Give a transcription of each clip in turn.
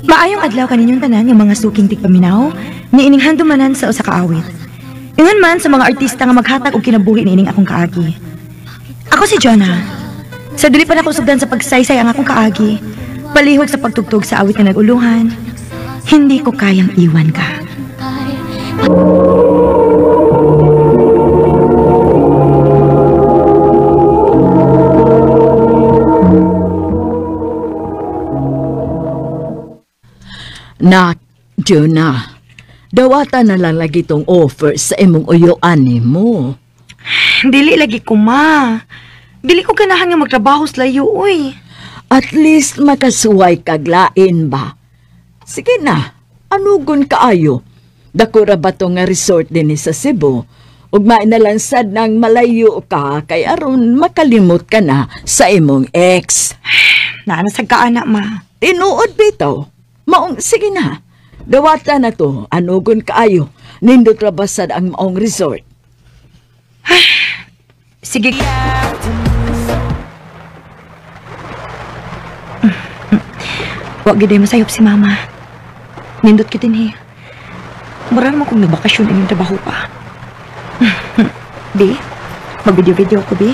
Maayong adlaw kaninyong tanan yung mga suking tigpaminaw ni ining handumanan sa usa ka awit. Ingon man sa mga artista nga maghatag og kinabuhi ni ining akong kaagi. Ako si Jonah. Sa dili pa nako sugdan sa pagsaysay ang akong kaagi, palihog sa pagtugtog sa awit nga naguluhan, hindi ko kayang iwan ka. Nak, Jonah, dawata na lang lagi tong offer sa imong uyoan mo. Dili lagi ko, ma. Dili ko ganahan nga magtrabaho sa layo, uy. At least makasuway kaglain ba? Sige na, anugon kaayo. Dakura ba to nga resort din sa Cebu? Ug mainalansad nang malayo ka kay aron makalimot ka na sa imong ex. Naanasag ka, anak, ma. Tinuod bitaw. Maong, sige na. Dawata na to, anugon kaayo. Nindot rabasad ang maong resort. Sige. Wag giday masayop si mama. Nindot kita ni. Mura naman kung nagbakasyon ang yung trabaho pa. Bi, mag-video-video ko, Bi.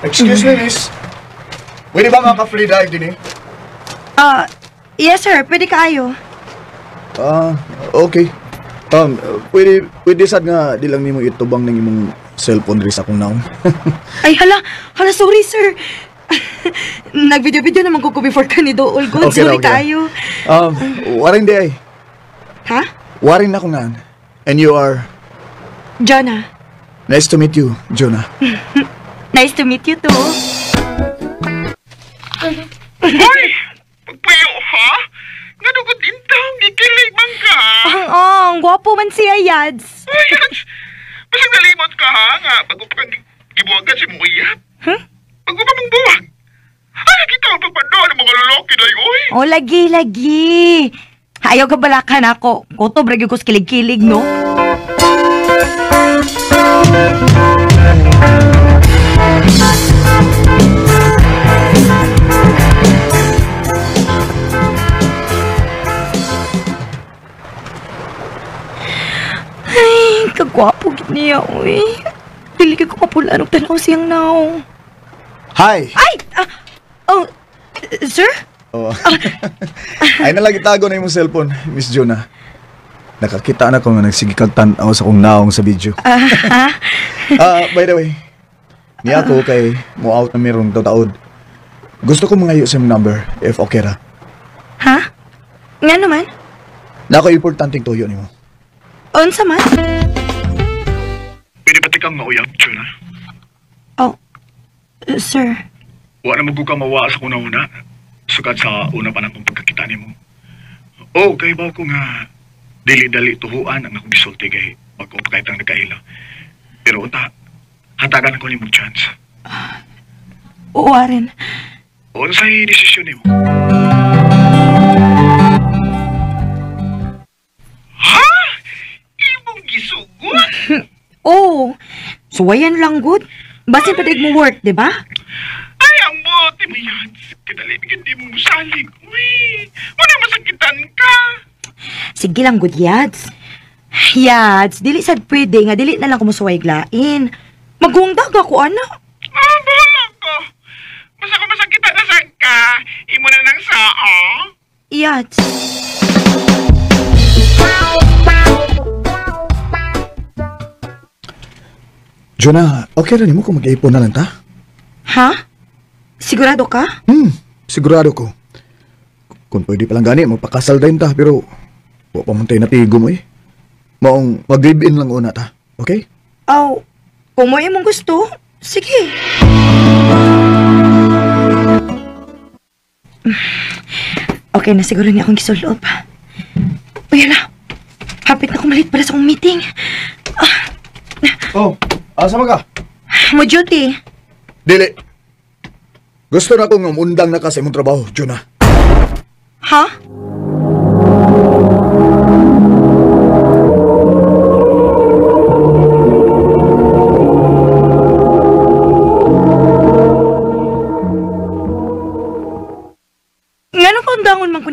Excuse me, miss. Pwede ba maka-free dive din Yes, sir. Pwede kaayo. Okay. Pwede sad nga di lang nimo itubang ng imong cellphone diri sa akong naong. Ay, hala, sorry, sir. Nag-video-video naman ko before ka ni Dool. Good, Okay, sorry okay. kaayo. Waring di ay. Ha? Waring na ko nga. And you are... Jonah. Nice to meet you, Jonah. Nice to meet you too. Hoy! Pagpayo, ha? Nga dugod intang, gikilig man ka. Ang gwapo man siya, Yads. Hoy, Yads! Basang nalimot ka, ha? Nga, bago pa kang gibuwagan si mong iyap. Huh? Bago pa mong buwag. Ay, nakita ang pagpanood ng mga lalaki na yun. Oh, lagi. Ayaw ka balakan ako. Kutob, ragi ko sa kilig-kilig, no? Ay, kagwapo gid niya, uy. Dili ko kapula nung tanaw siyang naong. Hi! Ay! Sir? Oh. Ay nalang itago na imong cellphone, Miss Jonah. Nakakita na ko nga nagsigikag tan-aw sa akong naong sa video. By the way, niya ako kay mo out na merong taud. Gusto ko mangayo sa imong number, if okay ra. Ha? Nga naman? Nako importanteng tuyo nimo. Unsa man? Pwede ba tikang mauyab, Jonah? Oh, sir. Wala na magkukang mawaas ako na una. Sugad sa una pa na kong pagkakita ni mo. Oh, kay ba ko nga dili-dali tuhuan ang akong gisulti kay pag-kong pagkaitang nagkaila. Pero unta, hatagan ako ni mong chance. Uwarin. O, ano sa'y desisyon ni mo? Ha? Ibong gisugot? Oh, suwayan lang good. Basin pa mo work, di ba? Ay, ang bote mo yan. Kadali, hindi mo musalig. Uy, wala masakitan ka. Sige lang good, Yads. Yads, dili sad pwede nga dili na lang kumusuway glain. Magungdag ako, anak. Bahala ka. Basta ka masakitan na saan ka, imo na ng sao. Yads. Jonah, okay ra nimo kung mag-iipon na lang ta? Ha? Sigurado ka? Sigurado ko. Kung pwede palang gani, magpakasal din ta, pero wa pa man tayo natigo mo eh. Maong mag-live-in lang una ta, okay? Oh, kung mo imong gusto, sige. Okay na siguro niya akong gisulop. Uy, hala. Hapit na kumalit para sa akong meeting. Oh, asa ka? Mo duty. Dili. Gusto na kong umundang na ka sa imong trabaho, Jonah. Ha? Ngano kung dangon man ko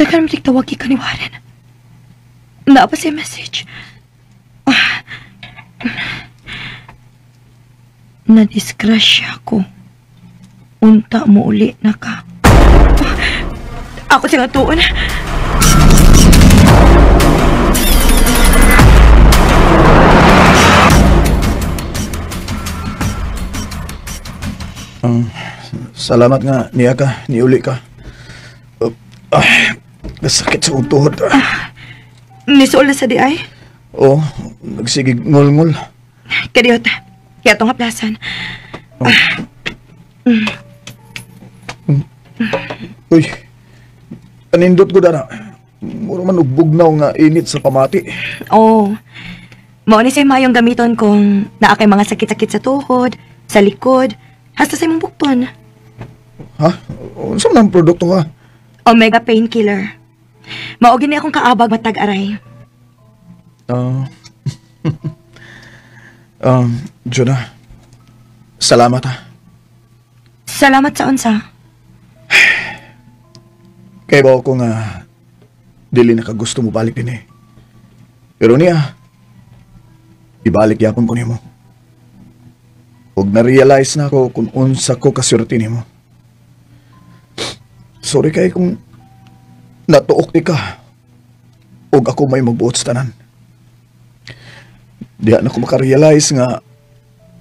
Dagan mo tawag ka ni Warren. Naapa siya message. Nadisgrasya ko. Unta mo uli na ka. Ako siya nga tuon. Salamat nga, niya ka, niuli ka. Nasakit sa utuhod. Nisuol na sa di ay? Oo, nagsigig ngul-ngul. Kadiyot, kaya itong haplasan. Uy, anindot ko na. Mura man ugbugnaw nga init sa pamati. Oo. Mao ni say mayong gamiton kung naa kay mga sakit-sakit sa tuhod, sa likod, hasta sa imong bukton. Ha? Saan ang produkto ha? Omega painkiller. Mao gini akong kaabag matag aray. Jonah, salamat ha. Salamat sa unsa. Kaya ba ako nga dili na ka gusto mo balik din eh. Pero niya, ibalik yapon ko nimo. Huwag na-realize na ako kung unsa ko kasurti nimo. Sorry kay kung natuok di ka. Huwag ako may magbuot sa tanan. Diyan ako makarealize nga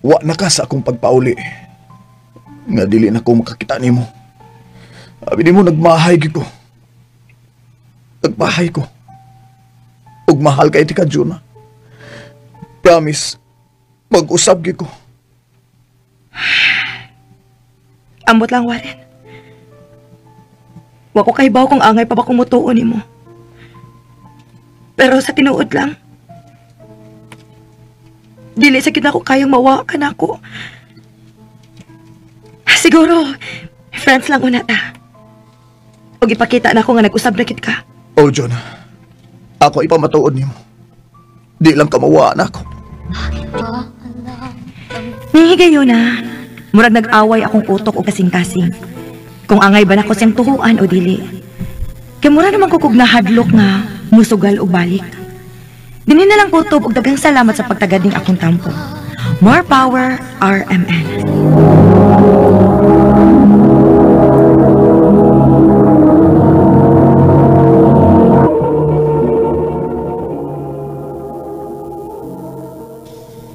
wa na ka sa akong pagpauli. Nga dili na ko makakita nimo. Abi nimo nagmahay gyud ko. Nagmahay ko. Ug mahal kay ti ka, Jonah. Promise, mag-usab gyud ko. Ambot lang, Warren. Wa ko kaybaw kung angay pa ba kung mutuon nimo. Pero sa tinuod lang, dili sa kita ko kayang mawakan ako. Siguro, friends lang una ta. O ipakita na ako nga nag-usab na kit ka. Oh, Jonah. Ako ipamatuod nimo. Di lang kamawaan ako. Nihigayo na. Murag nag-away akong utok o kasing-kasing. Kung angay ba na ko siyang tuhuan o dili. Kaya mura naman kukog na hadlok nga musugal o balik. Dinin na lang kutob og daghang salamat sa pagtagading akong tampo. More power, RMN.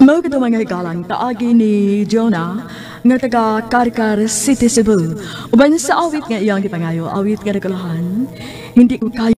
Maganda mga hikalang taagi ni Jonah nga taga Karkar City, Cebu. Uban sa awit nga iyang gipangayo, awit nga nagalahan, hindi ko kaya